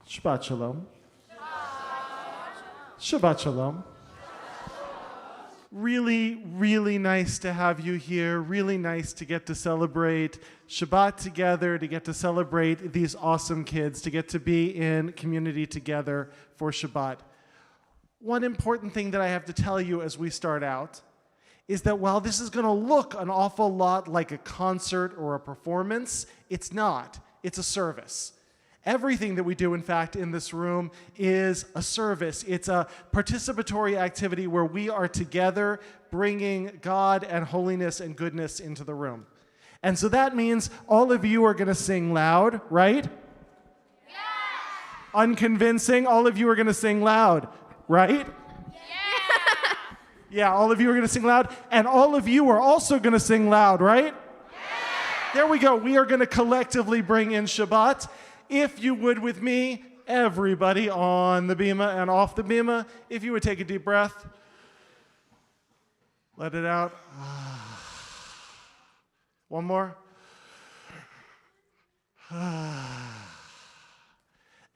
Shabbat Shalom. Shabbat Shalom. Really, really nice to have you here. Really nice to get to celebrate Shabbat together, to get to celebrate these awesome kids, to get to be in community together for Shabbat. One important thing that I have to tell you as we start out is that while this is going to look an awful lot like a concert or a performance, it's not. It's a service. Everything that we do, in fact, in this room is a service. It's a participatory activity where we are together bringing God and holiness and goodness into the room. And so that means all of you are going to sing loud, right? Yeah. Unconvincing, all of you are going to sing loud, right? Yeah. Yeah, all of you are going to sing loud. And all of you are also going to sing loud, right? Yeah. There we go. We are going to collectively bring in Shabbat. If you would with me, everybody on the bima and off the bima, if you would take a deep breath, let it out. One more. And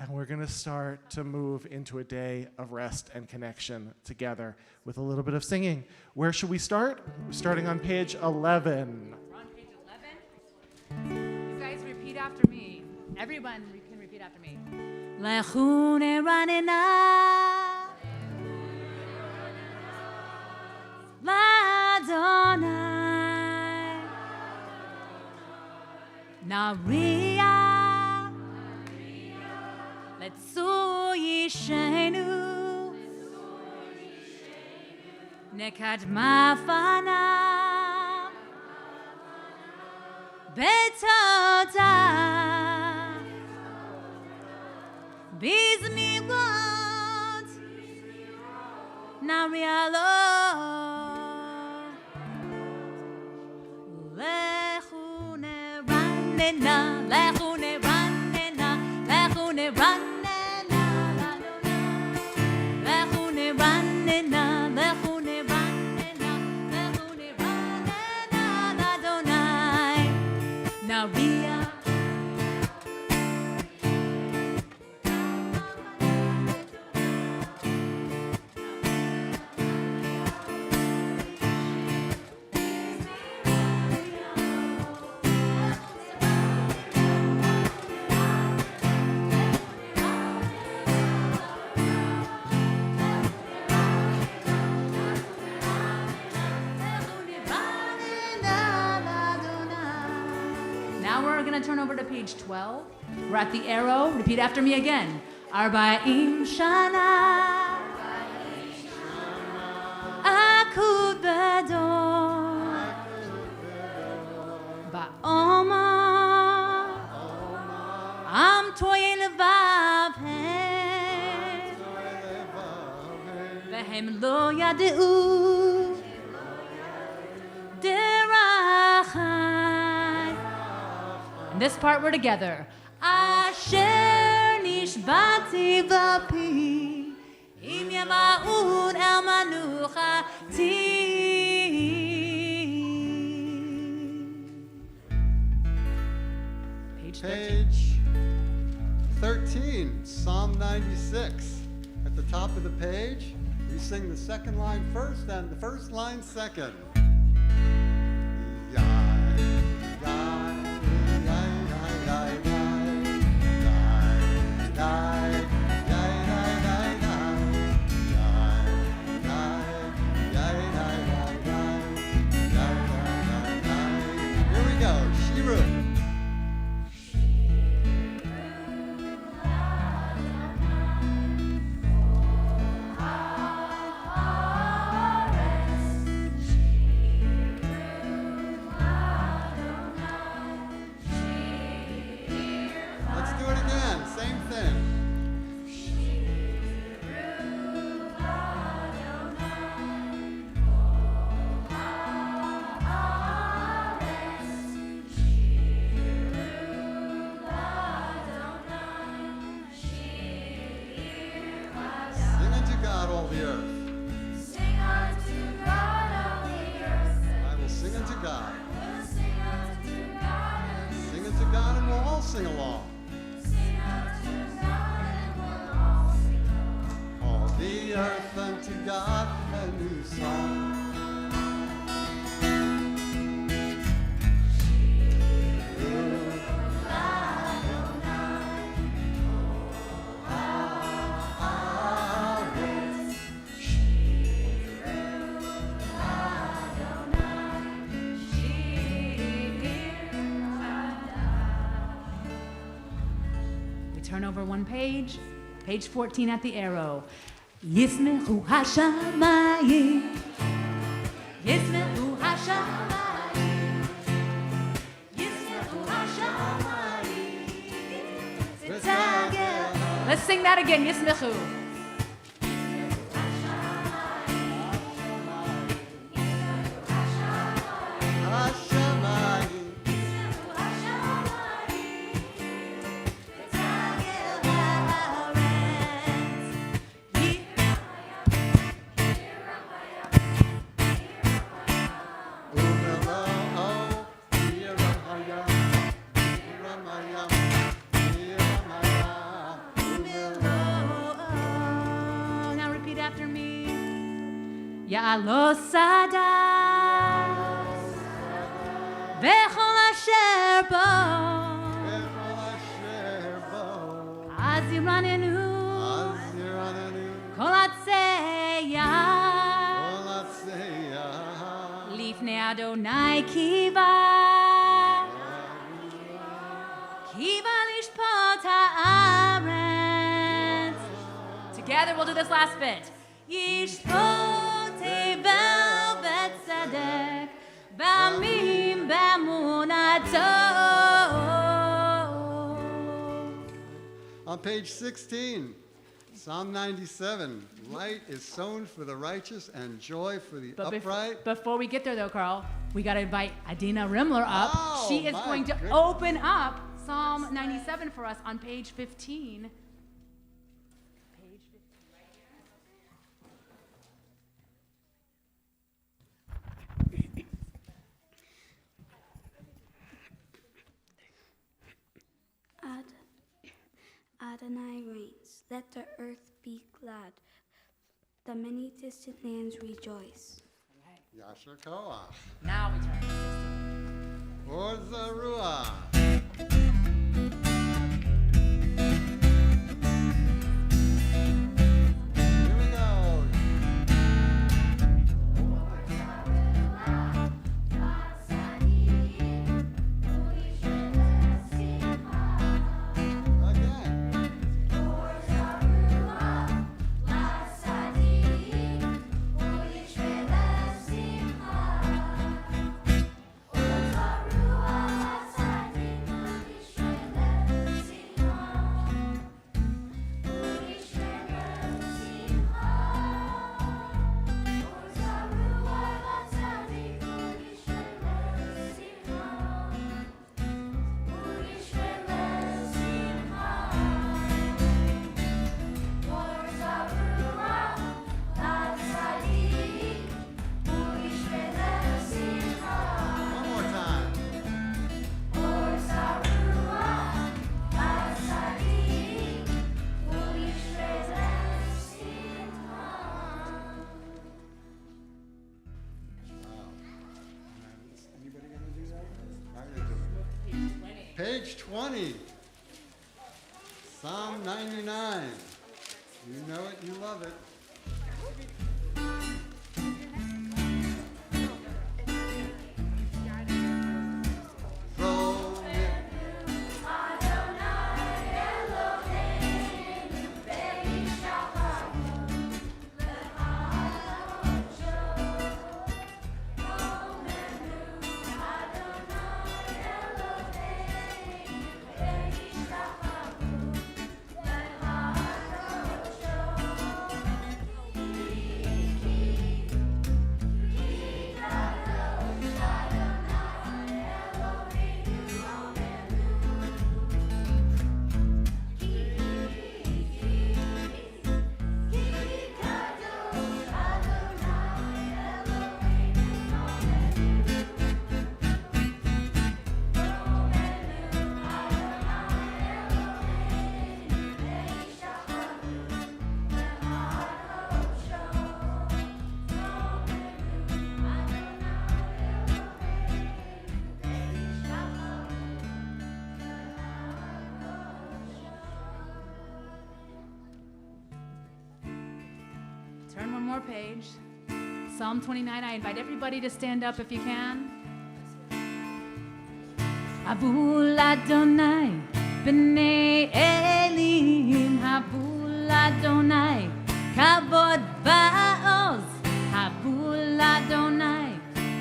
we're going to start to move into a day of rest and connection together with a little bit of singing. Where should we start? We're starting on page 11. We're on page 11. You guys repeat after me. Everyone can repeat after me. Lechune ranena Ladonai Naria Letzu Yishenu Nekadma Fana Betota Bizmiwot Narialo Lechune ranena Lechune ranena Lechune ranena Lechune ranena Lechune ranena Lechune ranena Ladonai Naria Turn over to page 12. We're at the arrow. Repeat after me again. Arba'im shana akud bedor ba'oma am toye levavhem vehem lo yadeu derachai. This part we're together. Asher nishbati vapi im yamaud el manuchati. Page 13, Psalm 96. At the top of the page, we sing the second line first and the first line second. Sing unto God and we'll all sing along. Sing unto God turn over one page, page 14 at the arrow. Yismechu hashamayim, Yismechu hashamayim, Yismechu hashamayim, Tzitagel. Let's sing that again, Yismechu. Ya'alo sada Bechol asher bo Aziranenu Kol atzeya Lifnei Adonai kiva lishpot ha'aretz. Together we'll do this last bit. Yishpot בצדק, בעמים באמונתו. On page 16, Psalm 97, light is sown for the righteous and joy for the upright. Before we get there though, Carl, we got to invite Adina Rimler up. Oh, she is my going to goodness. open up Psalm 97 for us on page 15. Adonai reigns. Let the earth be glad. The many distant lands rejoice. Yasher Koach. Now we turn to 16. Or Zarua. Here we go. Again. One more time. Anybody gonna do that? I'm gonna do it. Page 20. Psalm 99. You know it, you love it. Roll it. Turn one more page. Psalm 29. I invite everybody to stand up if you can. Avul Adonai b'nei Eli הבול אדוני, כבוד ועוז, הבול אדוני,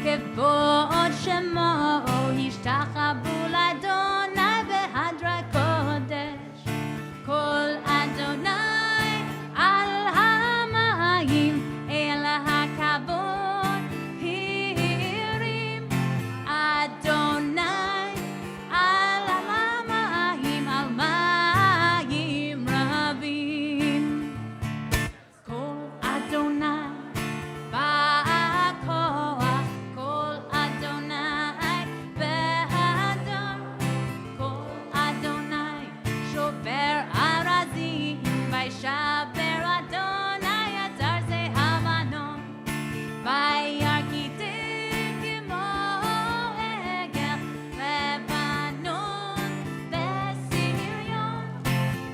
כבוד שמו, השתחוו לאדוני בהדרי קודש, כל אדוני על המים, אל הכבוד הרים, אדוני על המים, על מים רבים, כל אדוני בכוח, כל אדוני בהדר, כל אדוני שובר ארזים, וישבר אדוני את ארזי המנון, וירקידם כמו עגל לבנון בסריון,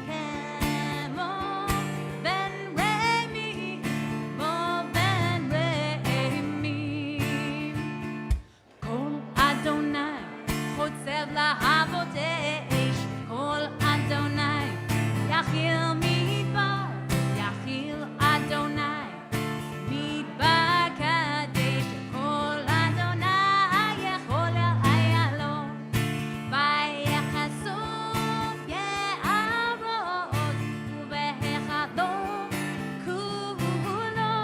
כמו בן רמי, כמו בן רמי. כל אדוני חוצב להבות אש, כל אדוני יכיל מדבר, יכיל אדוני מדבר קדש, כל אדוני יכול אל איילון, ויחשוף יערות, ובהיכלו כולו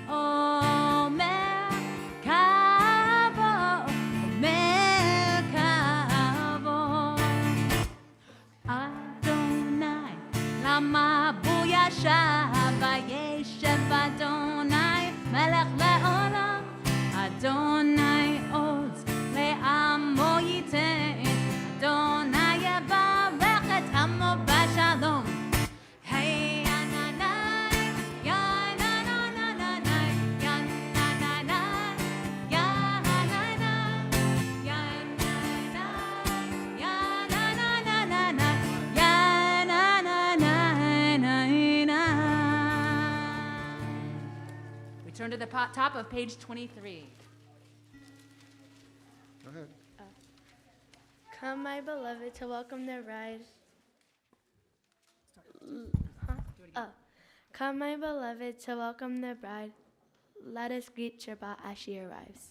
אומר כבוד, אומר כבוד. אדוני למה בו ישב, וישב אדוני מלך לעולם, אדוני עוז לעמו ייתן, אדוני יברך את עמו בשלום. היי יננאי, ינננננאי, יננננאי, יננננאי, we turn to the top of page 23. Go ahead. Come, my beloved, to welcome the bride. Come, my beloved, to welcome the bride. Let us greet Shabbat as she arrives.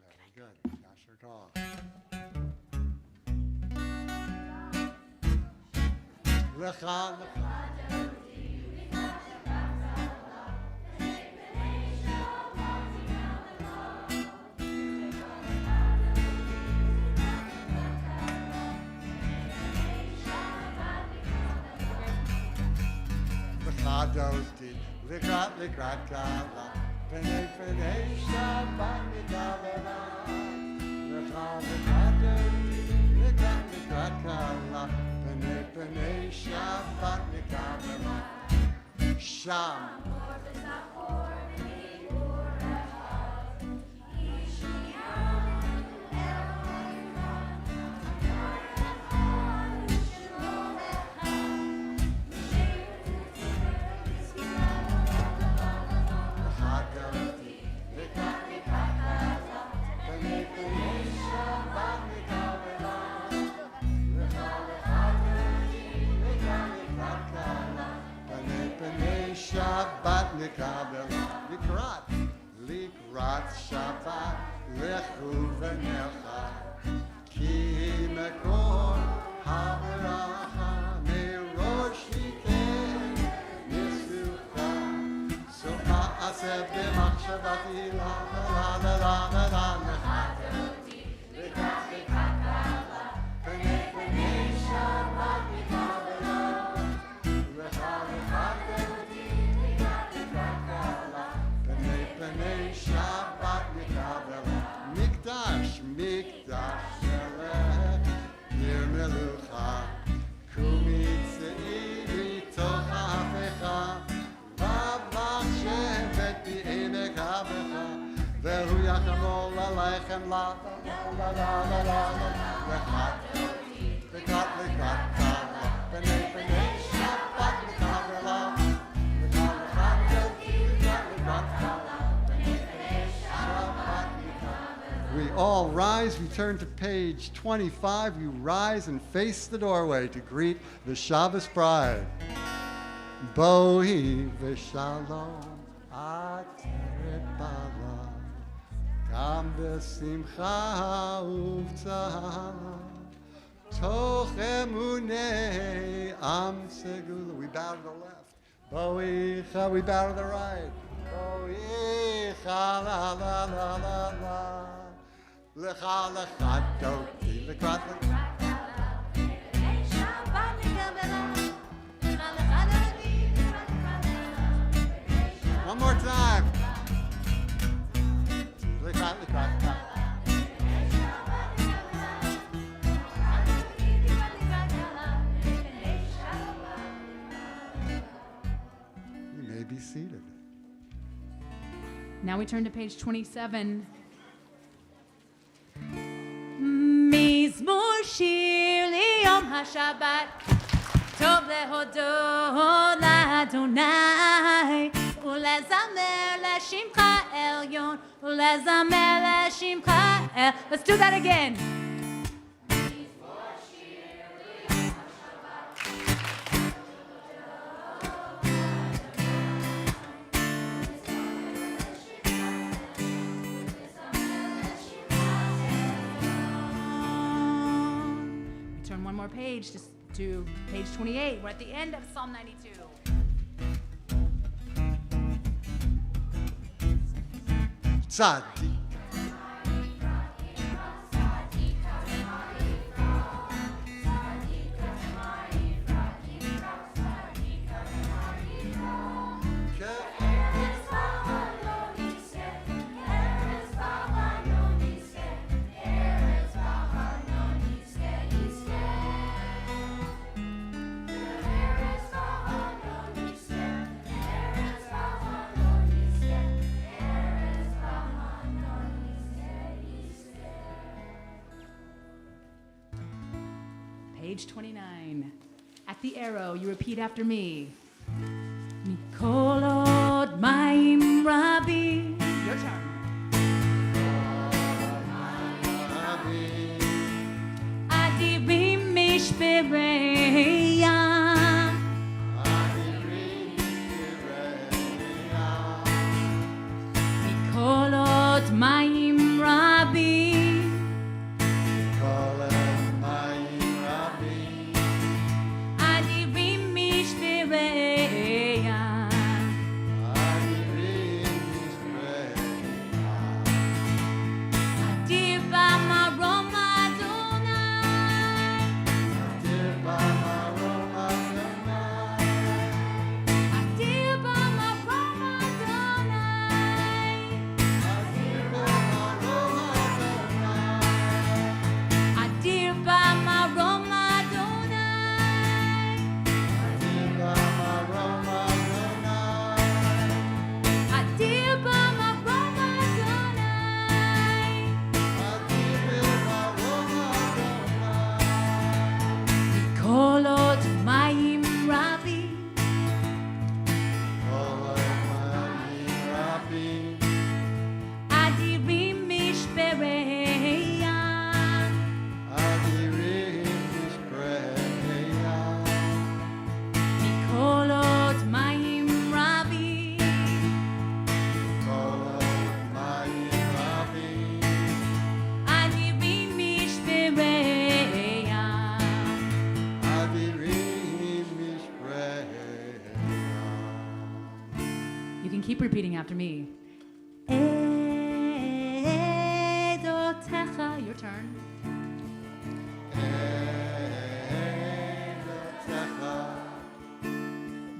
Very good. Yasher Tov. Lecha, lecha. Doti, לקראת קלה, פני שבת נקבלה. לקראת קלה, פני שבת נקבלה. שם. Shabbat nekabela, likrat Shabbat, lechu v'necha, ki mekor haberacha, merosh yiken yisucha, so ha'aseh b'machshavati la la la la la la la. והוא יחמול עליכם לה לה לה לה לה לה לקראת קלה פני שבת נקבלה לקראת קלה פני שבת נקבלה. We all rise, we turn to page 25. You rise and face the doorway to greet the Shabbos bride. Bohi v'shalom ateret bala, gam b'simcha uvtzala, toch emunei am segula. We bow to the left. Boicha, we bow to the right. Boicha, la la la la la. Lecha lecha doti, lekrat lekrat. One more time. Lekrat lekrat. You may be seated. Now we turn to page 27. מזמור שיר ליום השבת, טוב להודות לאדוני, ולזמר לשמך עליון, ולזמר לשמך עליון. Let's do that again. One more page just to page 28. We're at the end of Psalm 92. Tzaddik. Page 29. At the arrow, you repeat after me. Mikolot Maim Rabbi. Your turn. Adirim Mishpereya. Mikolot Maim Rabbi. Keep repeating after me. Edotecha. Your turn. Edotecha.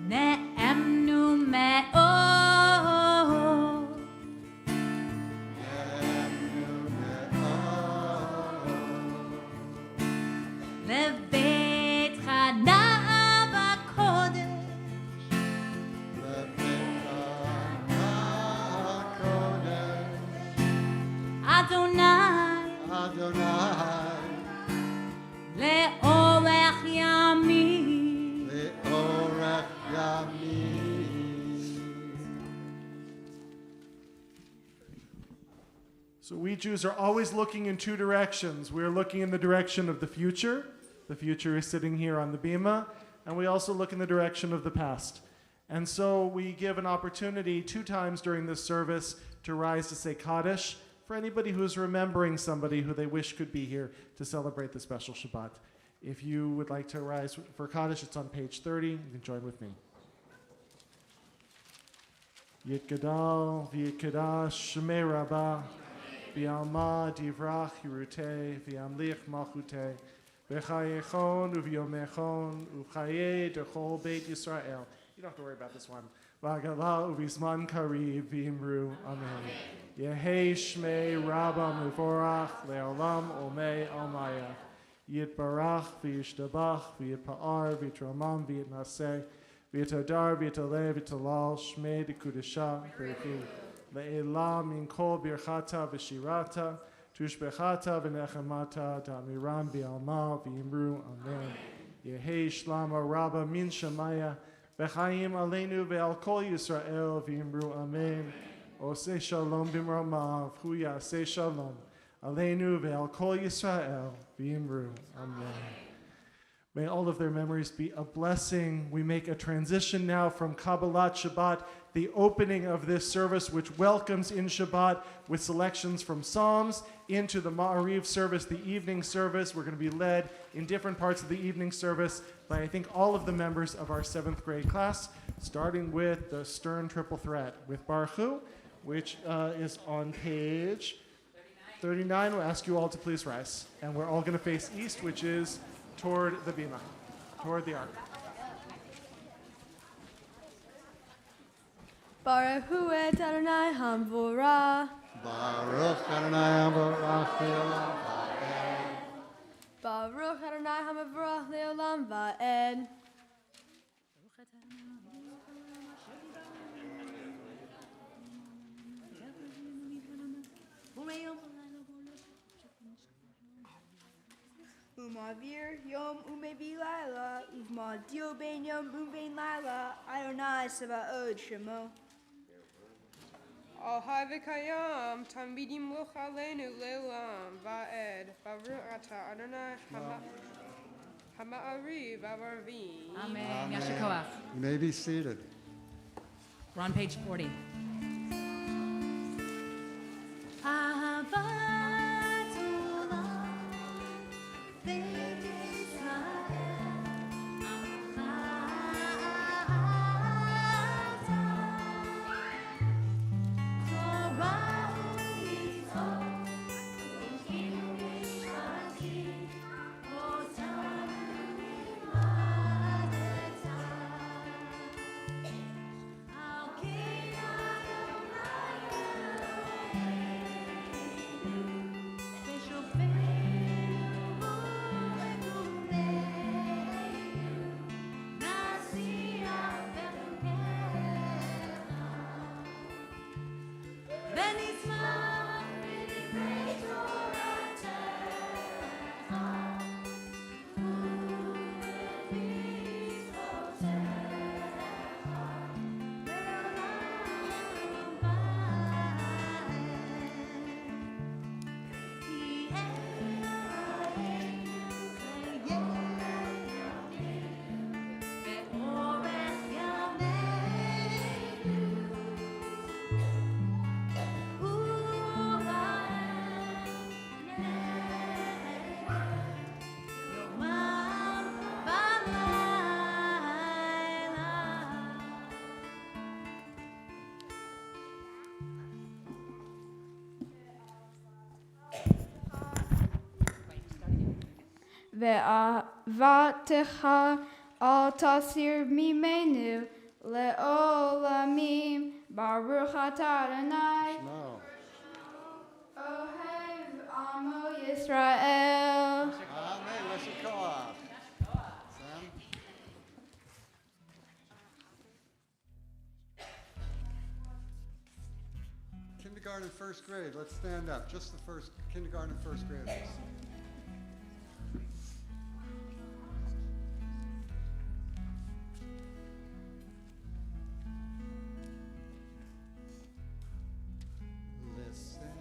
Ne'emnu me'od. Ne'emnu me'od. Levetcha na'ava kodesh. So we Jews are always looking in two directions. We're looking in the direction of the future. The future is sitting here on the bima. And we also look in the direction of the past. And so we give an opportunity 2 times during this service to rise to say Kaddish for anybody who's remembering somebody who they wish could be here to celebrate the special Shabbat. If you would like to rise for Kaddish, it's on page 30. You can join with me. Yit Gadal, V'yit Kadash, Shemei Rabbah, V'yalma Divrach Yeruteh, V'yamlich Malchuteh, V'chayechon, Uv'yomechon, Uv'chayeh Dechol Beit Yisrael. You don't have to worry about this one. V'agala Uv'izman Kariv V'imru Amen. Yehei Shmei Rabbah Mevorach Le'olam Omei Almaya. Yitbarach V'yishtabach V'yitpa'ar V'yitramam V'yitnaseh V'yitadar V'yitaleh V'yitalal Shmei D'Kudesha B'rechu Le'elam Min Kol Birchata V'shirata Tushbechata V'nechamata Da'amiram B'alma V'yimru Amen. Yehei Shlama Rabba Min Shemaya V'chaim Aleinu Ve'al Kol Yisrael V'yimru Amen. Oseh Shalom B'mramav Hu Yaseh Shalom Aleinu Ve'al Kol Yisrael V'yimru Amen. May all of their memories be a blessing. We make a transition now from Kabbalat Shabbat, the opening of this service, which welcomes in Shabbat with selections from Psalms, into the Ma'ariv service, the evening service. We're going to be led in different parts of the evening service by, I think, all of the members of our 7th grade class, starting with the Stern Triple Threat with Baruch Hu, which is on page 39. We'll ask you all to please rise. And we're all going to face east, which is toward the bima, toward the ark. Baruch Hu et Adonai Hamvorah. Baruch Adonai Baruch Le'olam Va'ed. Baruch Adonai Hamvorah Le'olam Va'ed. Umavir yom umevi laila, uvma dio ben yom uvein laila, Adonai Sabaoth Shemo. Al Kayam, Tamidim Loch Aleinu Lelam, Va'ed, Baruch Ata Adonai Hama'ari Vavarvi. Amen. Yasher Koach. You may be seated. We're on page 40. Ve'avatecha al tasir mimenu le'olamim Baruch Ata Adonai No. Ohev Amo Yisrael. Amen. Yasher Koach. Sam? Kindergarten, 1st grade. Let's stand up. Just the first kindergarten, 1st graders. Listen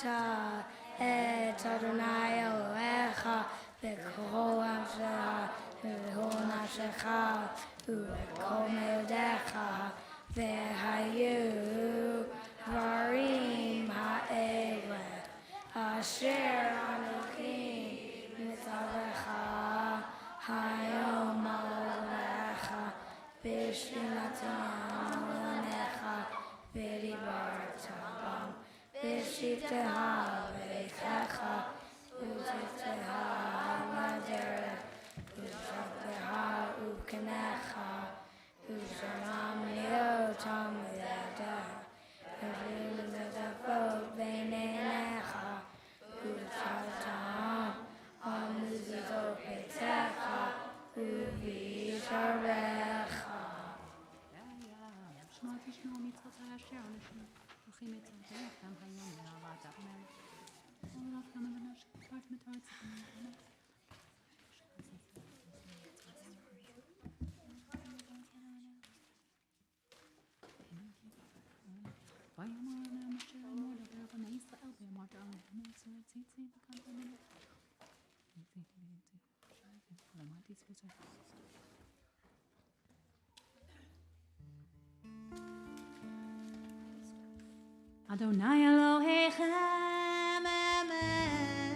V'ata et Adonai Elohecha v'kol nafshecha v'kol nafshecha v'kol meodecha v'hayu dvarim ha'ele asher Anochi mitzavecha hayom alecha b'shinatam lenecha v'dibarta bam v'shivteha v'eichecha v'shivteha l'derech v'shivteha u'kenecha v'shamam liotam v'yadeh v'shivteha v'neinecha v'shivteha amuzito petecha v'visharecha. Adonai Elohechem, amen.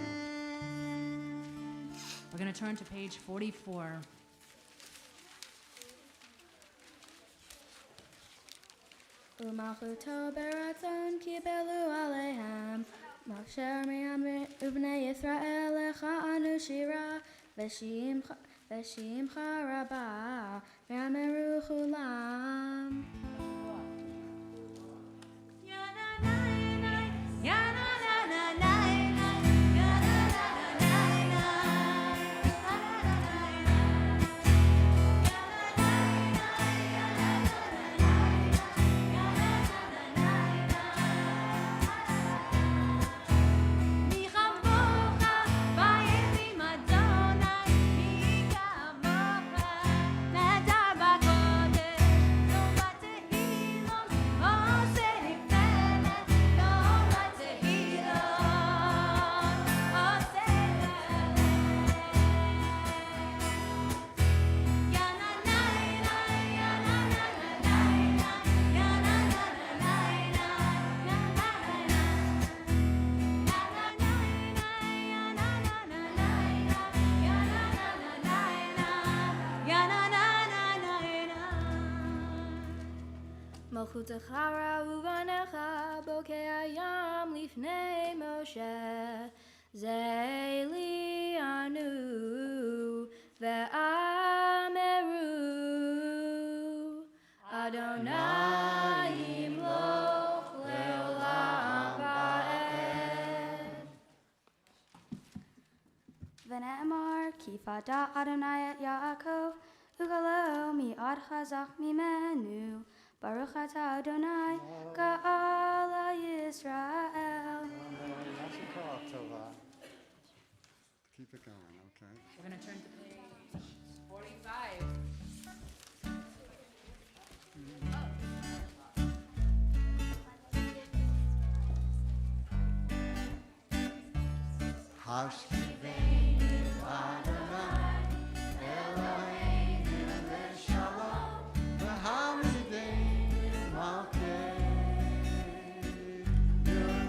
We're going to turn to page 44. U'malchuto beratzon kibelu alehem Moshe Miriam ubnei Yisrael lecha anu shira v'shimcha rabah v'yameru chulam. Malchutecha uvanecha bokei hayam lifnei Moshe Zeli anu ve'ameru Adonai yimloch leolam va'ed. V'ne'emar ki fada Adonai et Yaakov ugalo mi'ad chazak mimenu Baruch atah Adonai Ga'ala Yisrael. Keep it going, okay. We're going to turn to page 45. Hashivenu Adonai Eloheinu v'shalom v'hamidenu malkeinu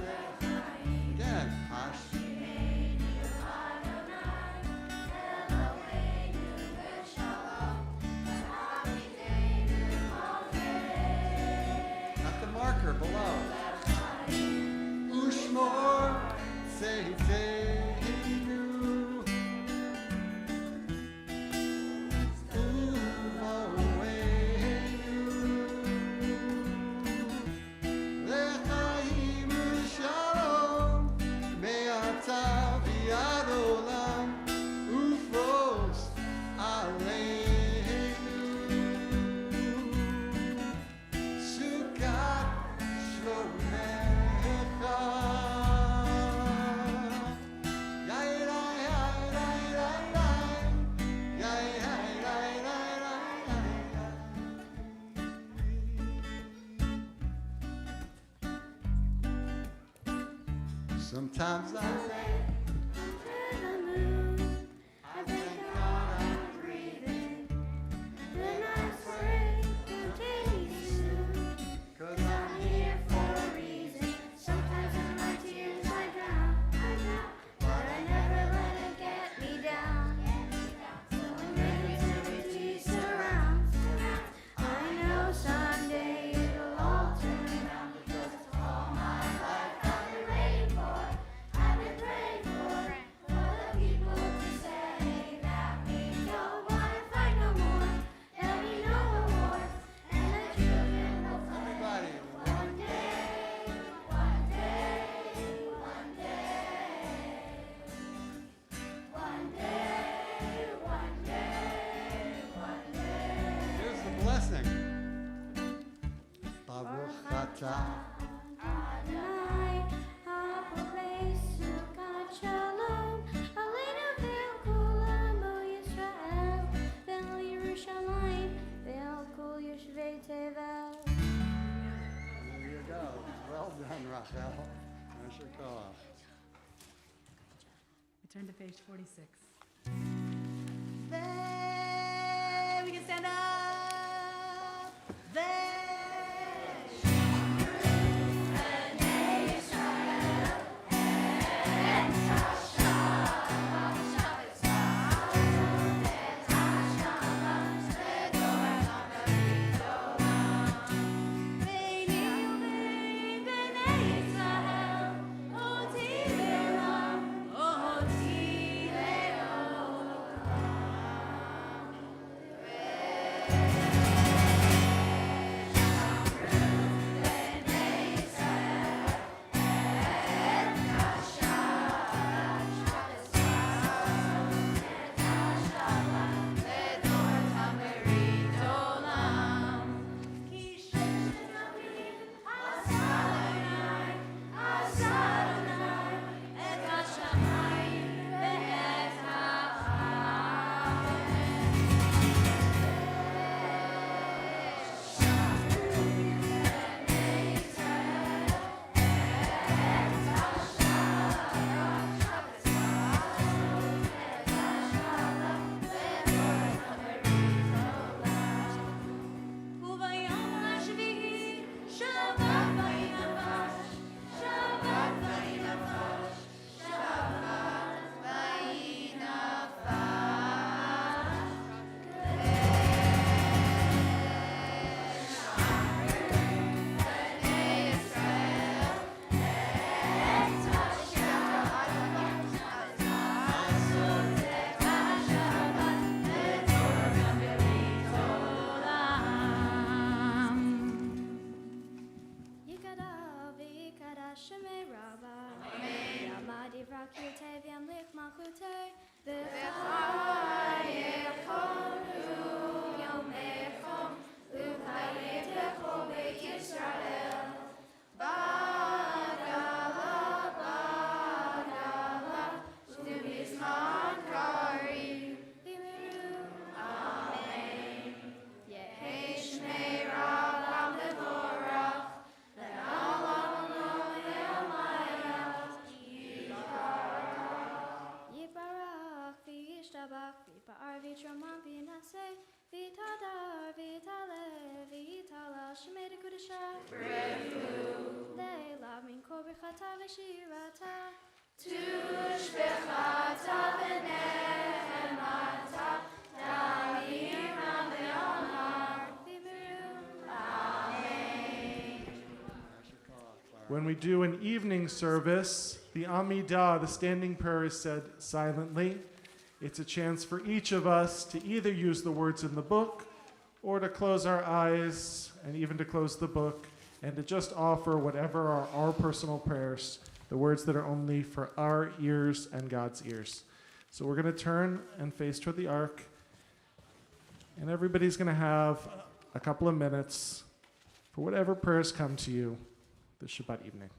lechaim. Again, Hashivenu Adonai Eloheinu v'shalom v'hamidenu malkeinu. At the marker below. Ushmor Tzeitzei Sometimes I under the moon. I thank God I'm breathing. Then I pray you'll take me soon. 'cause 'Cause I'm here for a reason. Sometimes in my tears I drown, but I never let it get me down. So when negativity surrounds, I know someday it'll all turn around. Because all my life I've been waiting for, I've been praying for the people to say that we don't want to fight no more, that we know no war, and the children will fight. everybody. One day, one day, one day. One day, one day, one day. Here's the blessing. Baruch atah. Adonai, Haporei Sukkot Shalom, Aleinu ve'al kol amo Yisrael, ve'al Yerushalayim, ve'al kol yoshvei Tevel. There you go. Well done, Rachel. Yasher koach. We turn to page 46. There, we can stand up. There. When we do an evening service, the Amidah, the standing prayer, is said silently. It's a chance for each of us to either use the words in the book or to close our eyes and even to close the book and to just offer whatever are our personal prayers, the words that are only for our ears and God's ears. So we're going to turn and face toward the ark, and everybody's going to have a couple of minutes for whatever prayers come to you this Shabbat evening.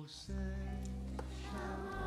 say shalom.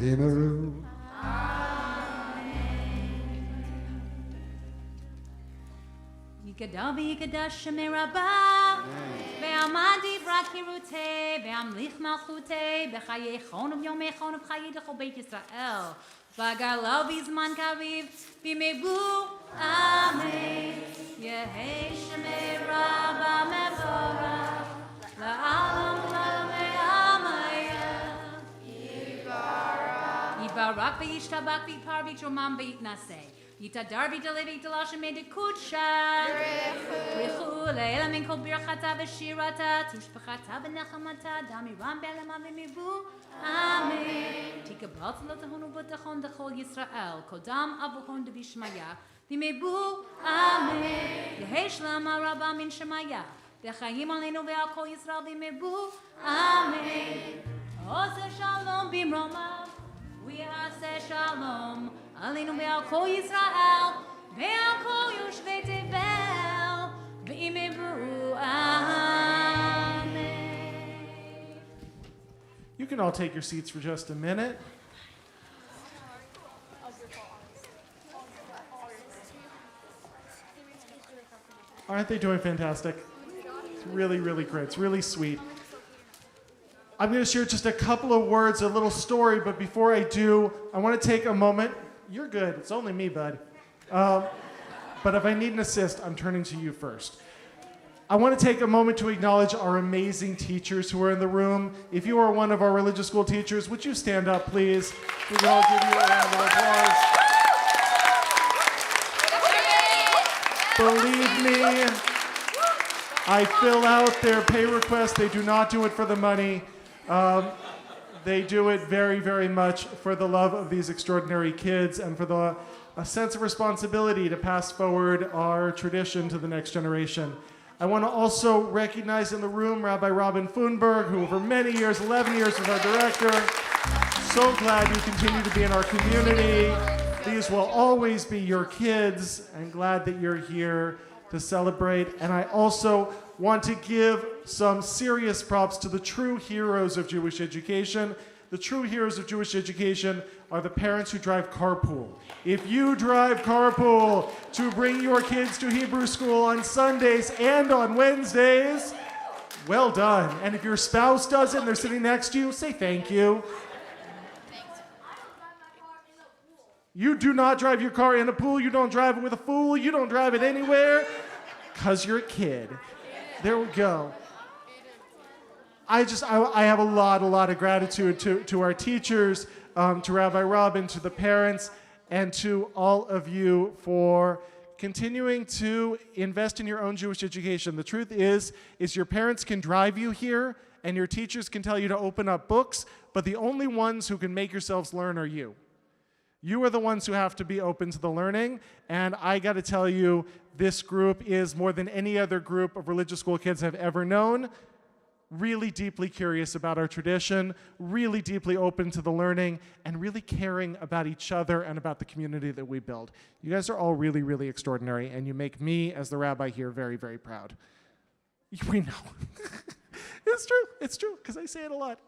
Himeru. Yikadavi Yikadash Shemirabah Ve'amadi Brakirute Ve'amlich Malchute Bechaye Chonov Yomei Chonov Chaye Dechol Beit Yisrael V'agalav Bizman Kariv V'mebu Amen Yehei Shemirabah Mevorach La'alam La'amei Amayah Yivarach V'yishtabach V'yipar V'yitromam V'yitnaseh Yitadar v'dalevi d'lashem medekutsha. Richu le'ela min kol birchata v'shirata tushpachata v'nechamata damiram be'elama v'mivu. Amen. Tikabal tzlotahonu v'tachon d'chol Yisrael kodam avuhon d'vishmaya v'mivu. Amen. Yehei shlama rabba min shemaya v'chayim aleinu ve'al kol Yisrael v'mivu. Amen. Oseh shalom b'mroma v'yaseh shalom. Aleinu ve'al kol Yisrael, ve'al kol yoshvei tevel, ve'imebru. Amen. You can all take your seats for just a minute. Aren't they doing fantastic? It's really, really great. It's really sweet. I'm going to share just a couple of words, a little story, but before I do, I want to take a moment. You're good. It's only me, bud. But if I need an assist, I'm turning to you first. I want to take a moment to acknowledge our amazing teachers who are in the room. If you are one of our religious school teachers, would you stand up, please? We can all give you a round of applause. Believe me, I fill out their pay request. They do not do it for the money. They do it very, very much for the love of these extraordinary kids and for a sense of responsibility to pass forward our tradition to the next generation. I want to also recognize in the room Rabbi Robin Funberg, who for many years, 11 years, was our director. So glad you continue to be in our community. These will always be your kids, and glad that you're here to celebrate. And I also want to give some serious props to the true heroes of Jewish education. The true heroes of Jewish education are the parents who drive carpool. If you drive carpool to bring your kids to Hebrew school on Sundays and on Wednesdays, well done. And if your spouse does it and they're sitting next to you, say thank you. You do not drive your car in a pool. You don't drive it with a fool. You don't drive it anywhere because you're a kid. There we go. I have a lot of gratitude to our teachers, to Rabbi Robin, to the parents, and to all of you for continuing to invest in your own Jewish education. The truth is your parents can drive you here, and your teachers can tell you to open up books, but the only ones who can make yourselves learn are you. You are the ones who have to be open to the learning, and I got to tell you, this group is more than any other group of religious school kids I've ever known, really deeply curious about our tradition, really deeply open to the learning, and really caring about each other and about the community that we build. You guys are all really, really extraordinary, and you make me, as the rabbi here, very, very proud. We know. It's true, because I say it a lot.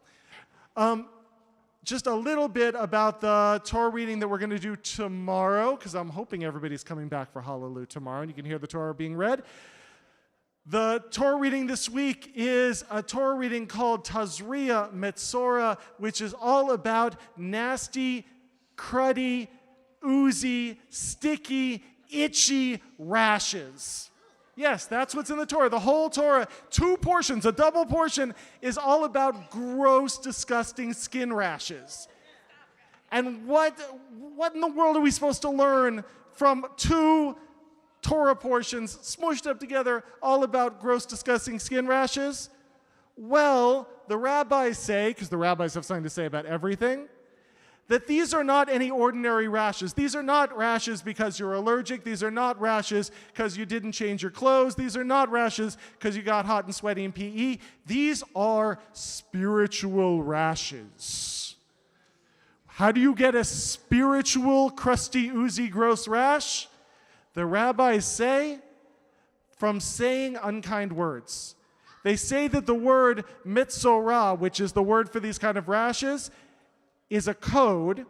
Just a little bit about the Torah reading that we're going to do tomorrow, because I'm hoping everybody's coming back for Hallelujah tomorrow, and you can hear the Torah being read. The Torah reading this week is a Torah reading called Tazria Metzora, which is all about nasty, cruddy, oozy, sticky, itchy rashes. Yes, that's what's in the Torah. The whole Torah, 2 portions, a double portion, is all about gross, disgusting skin rashes. And what in the world are we supposed to learn from 2 Torah portions smushed up together, all about gross, disgusting skin rashes? Well, the rabbis say, because the rabbis have something to say about everything, that these are not any ordinary rashes. These are not rashes because you're allergic. These are not rashes because you didn't change your clothes. These are not rashes because you got hot and sweaty in PE. These are spiritual rashes. How do you get a spiritual, crusty, oozy, gross rash? The rabbis say, from saying unkind words. They say that the word mitzorah, which is the word for these kind of rashes, is a code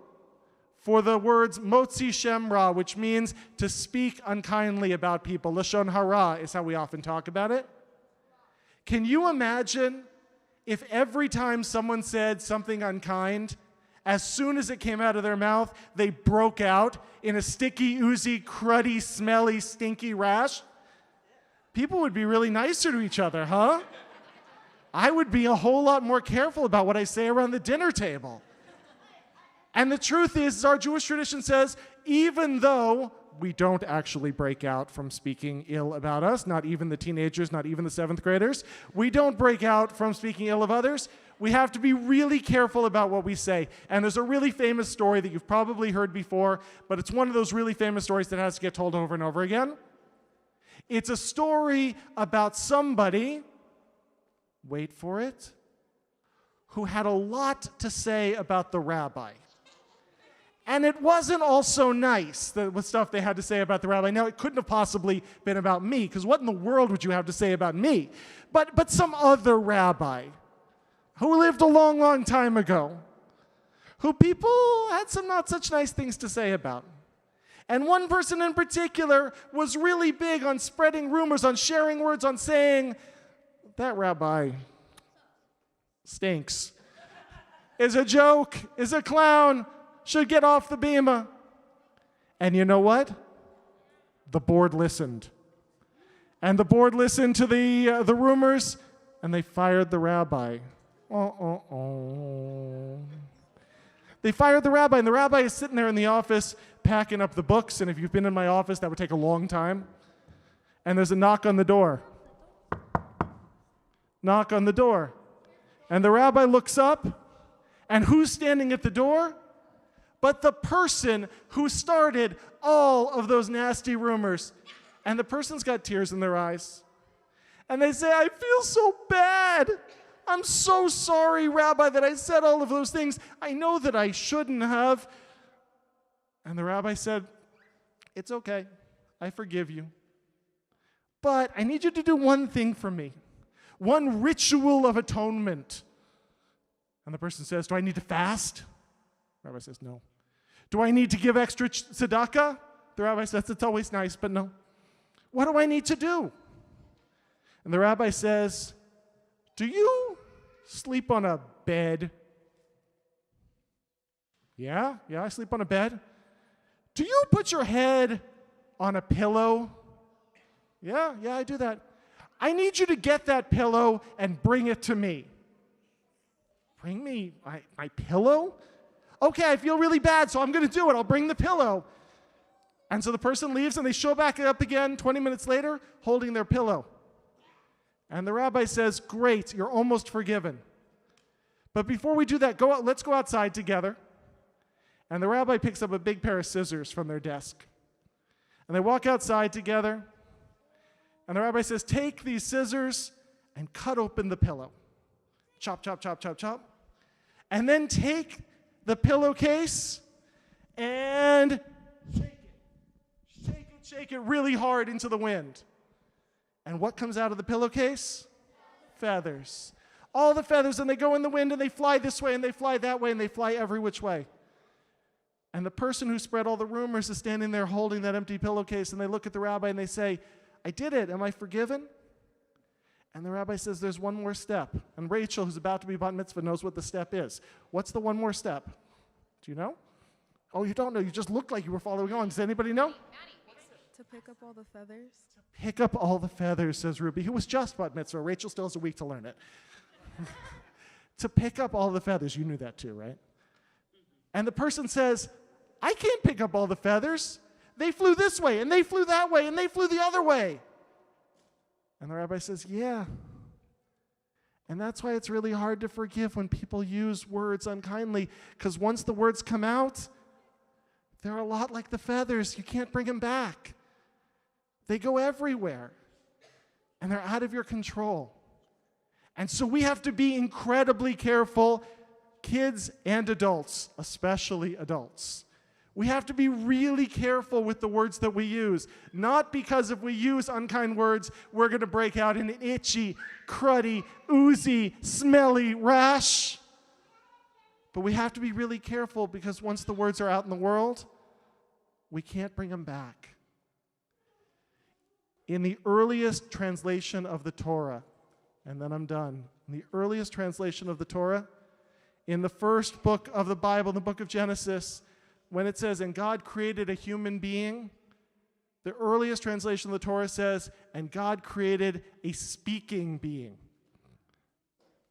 for the words motzi shem ra, which means to speak unkindly about people. Lashon hara is how we often talk about it. Can you imagine if every time someone said something unkind, as soon as it came out of their mouth, they broke out in a sticky, oozy, cruddy, smelly, stinky rash? People would be really nicer to each other, huh? I would be a whole lot more careful about what I say around the dinner table. And the truth is, our Jewish tradition says, even though we don't actually break out from speaking ill about us, not even the teenagers, not even the 7th graders, we don't break out from speaking ill of others. We have to be really careful about what we say. And there's a really famous story that you've probably heard before, but it's one of those really famous stories that has to get told over and over again. It's a story about somebody, wait for it, who had a lot to say about the rabbi. And it wasn't all so nice, the stuff they had to say about the rabbi. Now, it couldn't have possibly been about me, because what in the world would you have to say about me? But some other rabbi who lived a long, long time ago, who people had some not such nice things to say about. And one person in particular was really big on spreading rumors, on sharing words, on saying, that rabbi stinks, is a joke, is a clown, should get off the bima. And you know what? The board listened. And the board listened to the rumors, and they fired the rabbi. They fired the rabbi, and the rabbi is sitting there in the office packing up the books, and if you've been in my office, that would take a long time. And there's a knock on the door. Knock on the door. And the rabbi looks up, and who's standing at the door? But the person who started all of those nasty rumors. And the person's got tears in their eyes. And they say, I feel so bad. I'm so sorry, Rabbi, that I said all of those things. I know that I shouldn't have. And the rabbi said, it's okay. I forgive you. But I need you to do one thing for me. One ritual of atonement. And the person says, do I need to fast? The rabbi says, no. Do I need to give extra tzedakah? The rabbi says, it's always nice, but no. What do I need to do? And the rabbi says, do you sleep on a bed? Yeah, I sleep on a bed. Do you put your head on a pillow? Yeah, I do that. I need you to get that pillow and bring it to me. Bring me my pillow? Okay, I feel really bad, so I'm going to do it. I'll bring the pillow. And so the person leaves, and they show back up again 20 minutes later, holding their pillow. And the rabbi says, great, you're almost forgiven. But before we do that, let's go outside together. And the rabbi picks up a big pair of scissors from their desk. And they walk outside together. And the rabbi says, take these scissors and cut open the pillow. Chop, chop, chop, chop, chop. And then take the pillowcase and shake it really hard into the wind. And what comes out of the pillowcase? Feathers. All the feathers, and they go in the wind, and they fly this way, and they fly that way, and they fly every which way. And the person who spread all the rumors is standing there holding that empty pillowcase, and they look at the rabbi, and they say, I did it. Am I forgiven? And the rabbi says, there's one more step. And Rachel, who's about to be bat mitzvah, knows what the step is. What's the one more step? Do you know? Oh, you don't know. You just looked like you were following on. Does anybody know? To pick up all the feathers. Pick up all the feathers, says Ruby, who was just bat mitzvah. Rachel still has a week to learn it. To pick up all the feathers. You knew that too, right? And the person says, I can't pick up all the feathers. They flew this way, and they flew that way, and they flew the other way. And the rabbi says, yeah. And that's why it's really hard to forgive when people use words unkindly, because once the words come out, they're a lot like the feathers. You can't bring them back. They go everywhere, and they're out of your control. And so we have to be incredibly careful, kids and adults, especially adults. We have to be really careful with the words that we use. Not because if we use unkind words, we're going to break out in an itchy, cruddy, oozy, smelly rash. But we have to be really careful because once the words are out in the world, we can't bring them back. In the earliest translation of the Torah, and then I'm done. In the earliest translation of the Torah, in the first book of the Bible, the book of Genesis, when it says, and God created a human being, the earliest translation of the Torah says, and God created a speaking being.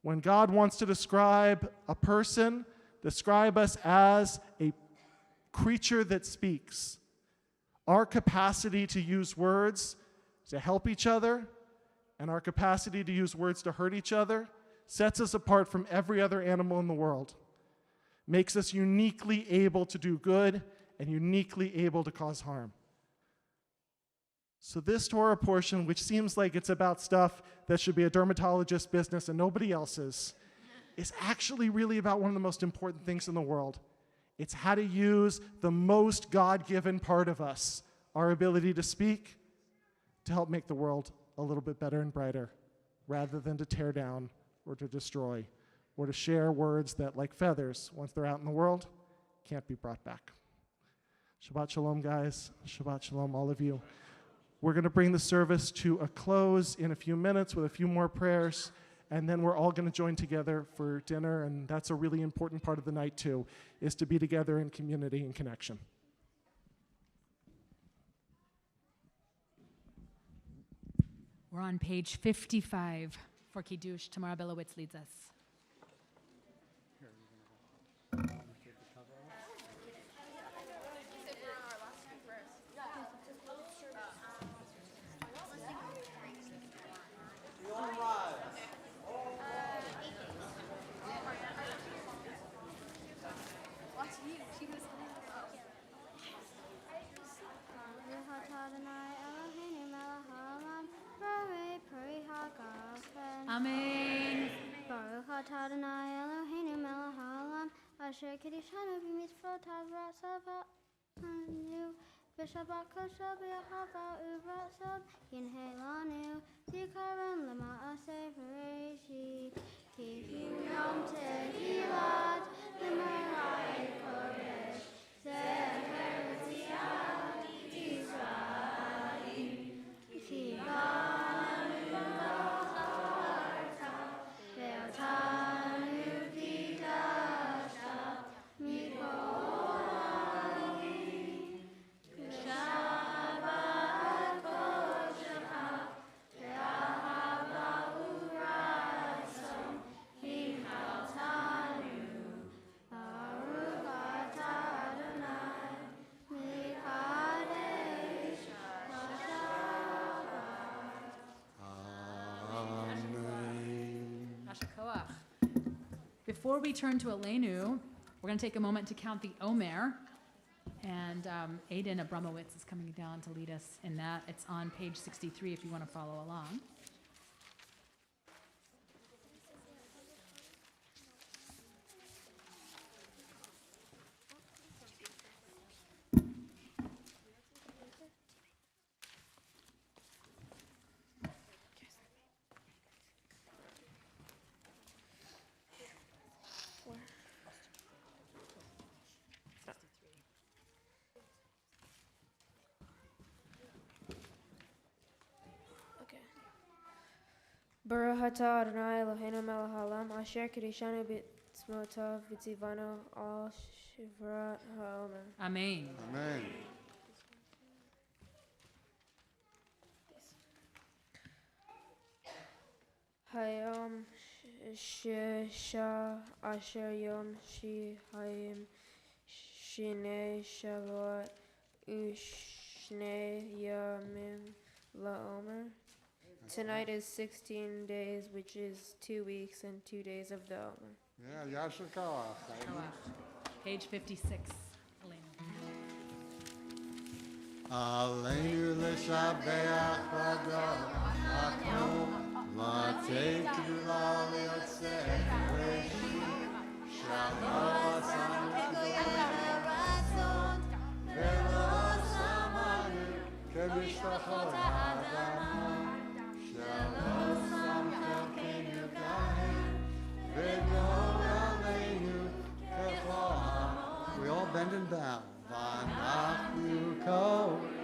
When God wants to describe a person, describe us as a creature that speaks. Our capacity to use words to help each other and our capacity to use words to hurt each other sets us apart from every other animal in the world. Makes us uniquely able to do good and uniquely able to cause harm. So this Torah portion, which seems like it's about stuff that should be a dermatologist's business and nobody else's, is actually really about one of the most important things in the world. It's how to use the most God-given part of us, our ability to speak, to help make the world a little bit better and brighter, rather than to tear down or to destroy, or to share words that, like feathers, once they're out in the world, can't be brought back. Shabbat shalom, guys. Shabbat shalom, all of you. We're going to bring the service to a close in a few minutes with a few more prayers, and then we're all going to join together for dinner, and that's a really important part of the night, too, is to be together in community and connection. We're on page 55 for Kiddush. Tamara Belowitz leads us. Amen. Baruch atah Adonai Eloheinu melech haolam, asher kiddushanu b'mitzvotav v'tzavanu, v'shabbat kosher b'yachava u'v'tzod, yinhelanu, zikaron lema'aseh v'reishi, tihu yom tehilat, l'merai kodesh, zeher v'tziyat Yisraelim, kibanu v'charta, ve'otanu kidashta, mikol ha'olim, Shabbat koshercha, ve'ahava u'ratzon, himchaltanu, Baruch atah Adonai, mikadesh ha'shabbat. Amen. Yasher koach. Before we turn to Elenu, we're going to take a moment to count the Omer. And Aiden Abramowitz is coming down to lead us in that. It's on page 63 if you want to follow along. Okay. Baruch atah Adonai Eloheinu melech haolam asher kedishanu b'tzmotav v'tzivanu al shivrat ha'omer. Amen. Amen. Hayom Shisha Asher Yom Shihayim Shinei Shavuot Ushnei Yamim LaOmer. Tonight is 16 days, which is 2 weeks and 2 days of the Omer. Yeah, Yashar Kawach. Page 56. Aleinu l'shabeach v'ador akom l'tei k'dula liyotzeh v'eshi shalom asanu v'lo samanu k'mishpachot ha'adamah shalom samchokenu kahin v'no aleinu k'choah. We all bend and bow. V'anachnu kohen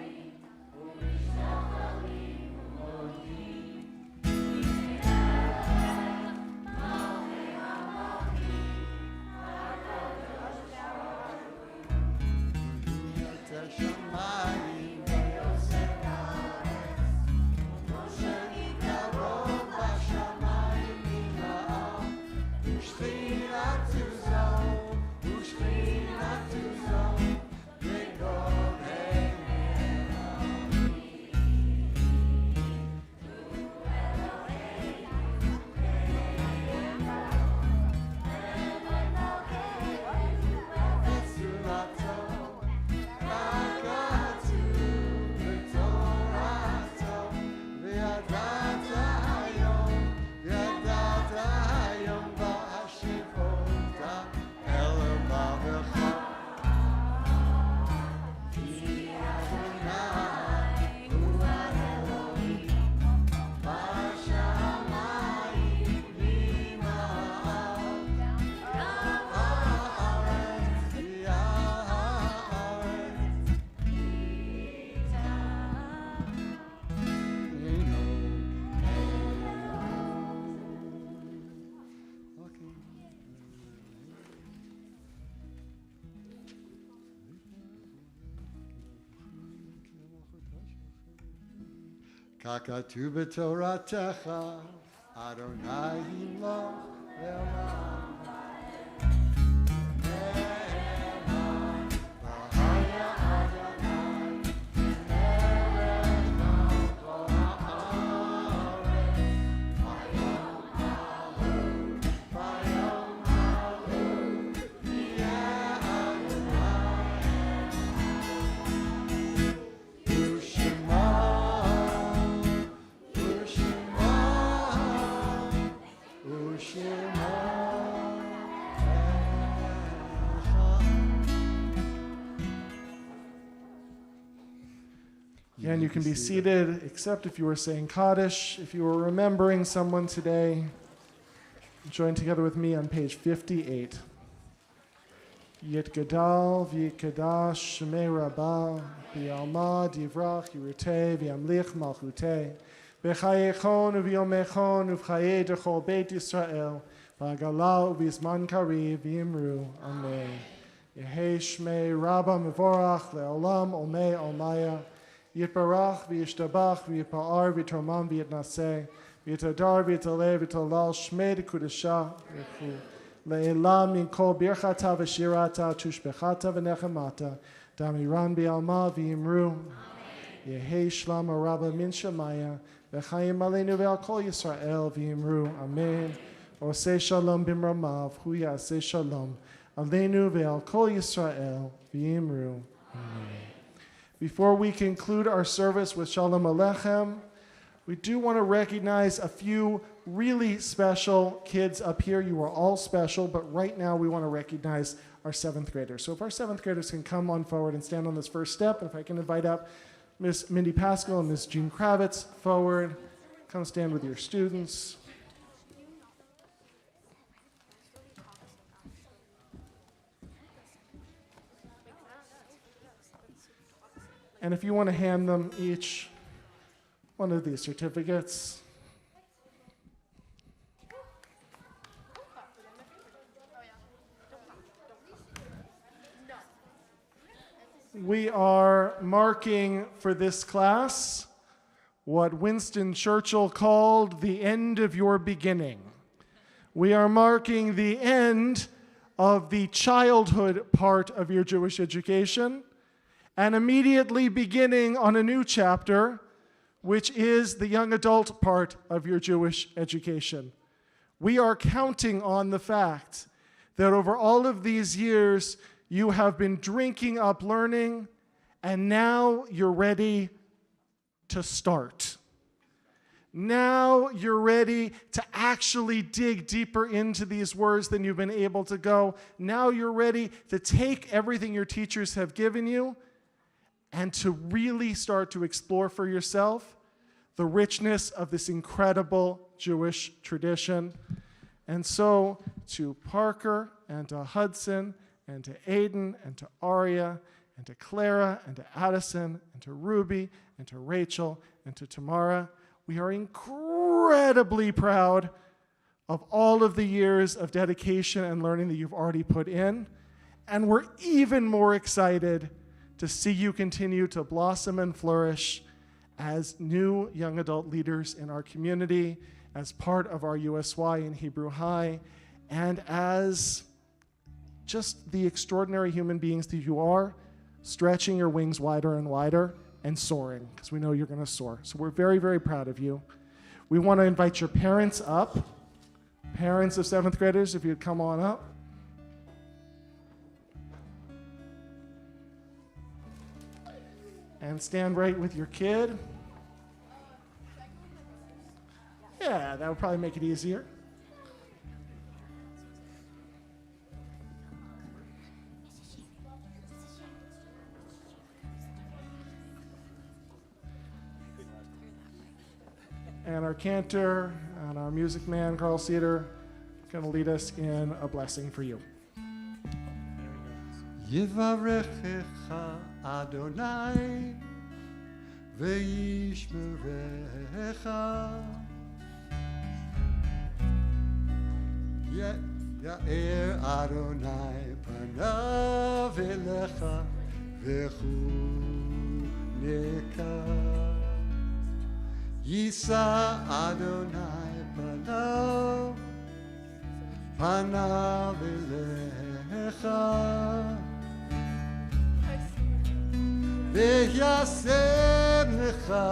Kakatu b'toratecha Adonai himloch le'olam. And you can be seated, except if you were saying Kaddish. If you were remembering someone today, join together with me on page 58. Yit Gadal, V'Yikadash, Shemei Rabbah, V'Yalma, Divrach, Yiruteh, V'Yamlich, Malchuteh, B'Chayechon, V'Yomechon, V'Chayei Dechol Beit Yisrael, V'Agalah, V'Yizman Kari, V'Yimru, Amen. Yehei Shmei Rabbah Mevorach, Le'olam, Omei, Omaya, Yitbarach, V'Yishtabach, V'Yipa'ar, V'Yitramam, V'Yitnaseh, V'Yitadar, V'Yitaleh, V'Yitalal, Shmei Dekudesha, V'Yichu. Le'elam min kol birchata v'shirata tushbechata v'nechemata damiran bi'alma v'yimru Yehei shlam araba min shemaya v'chayim aleinu ve'al kol Yisrael v'yimru Amen. Oseh shalom b'mramav hu yaseh shalom aleinu ve'al kol Yisrael v'yimru Amen. Before we conclude our service with Shalom Aleichem, we do want to recognize a few really special kids up here. You are all special, but right now we want to recognize our 7th graders. So if our 7th graders can come on forward and stand on this first step, and if I can invite up Miss Mindy Pascal and Miss Jean Kravitz forward, come stand with your students. And if you want to hand them each one of these certificates. We are marking for this class what Winston Churchill called the end of your beginning. We are marking the end of the childhood part of your Jewish education and immediately beginning on a new chapter, which is the young adult part of your Jewish education. We are counting on the fact that over all of these years, you have been drinking up learning, and now you're ready to start. Now you're ready to actually dig deeper into these words than you've been able to go. Now you're ready to take everything your teachers have given you and to really start to explore for yourself the richness of this incredible Jewish tradition. And so to Parker and to Hudson and to Aiden and to Aria and to Clara and to Addison and to Ruby and to Rachel and to Tamara, we are incredibly proud of all of the years of dedication and learning that you've already put in. And we're even more excited to see you continue to blossom and flourish as new young adult leaders in our community, as part of our USY in Hebrew High, and as just the extraordinary human beings that you are, stretching your wings wider and wider and soaring, because we know you're going to soar. So we're very, very proud of you. We want to invite your parents up. Parents of 7th graders, if you'd come on up. And stand right with your kid. Yeah, that would probably make it easier. And our cantor and our music man, Carl Cedar, going to lead us in a blessing for you. Yivarechecha Adonai ve'yishmerecha Ya'er Adonai panav elecha v'chuneka Yisa Adonai panav elecha Ve'yasem lecha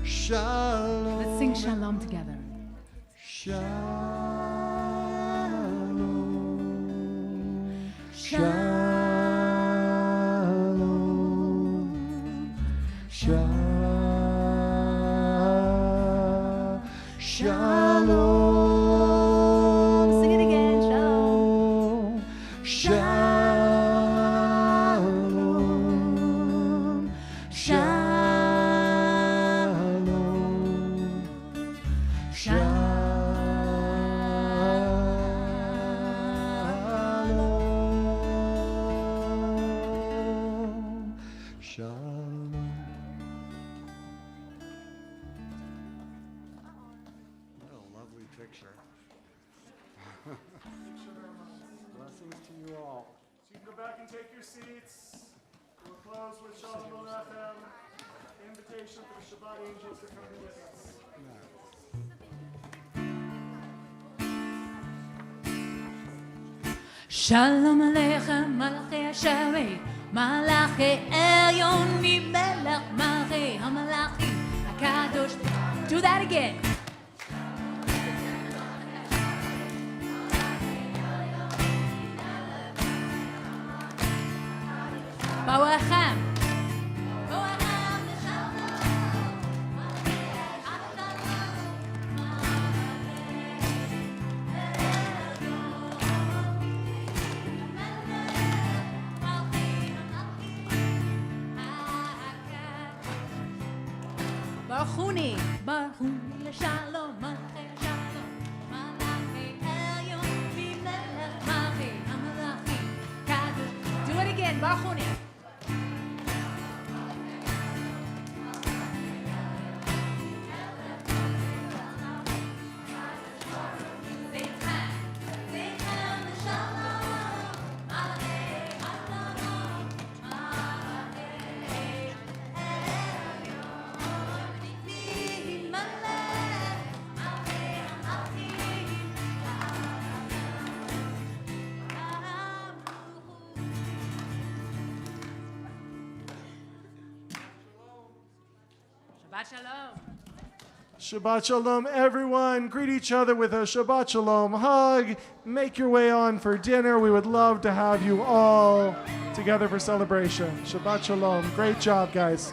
Shalom. Let's sing Shalom together. Shalom. Shalom. Shalom. Sing it again. Shalom. Shalom. Shalom. Shalom. Shalom. What a lovely picture. Blessings to you all. So you can go back and take your seats. We'll close with Shalom Aleichem, invitation for the Shabbat angels to come be with us. Shalom Aleichem, Malachi Hashem, Malachi Elyon, Melech Malachi, Hamalachi, Hakadosh. Do that again. Bawachem. Baruchuni, Baruchuni l'Shalom, Malachi Shalom, Malachi Elyon, Melech Malachi, Hamalachi, Kadosh. Do it again, Baruchuni. Shabbat Shalom. Shabbat Shalom, everyone. Greet each other with a Shabbat Shalom hug. Make your way on for dinner. We would love to have you all together for celebration. Shabbat Shalom. Great job, guys.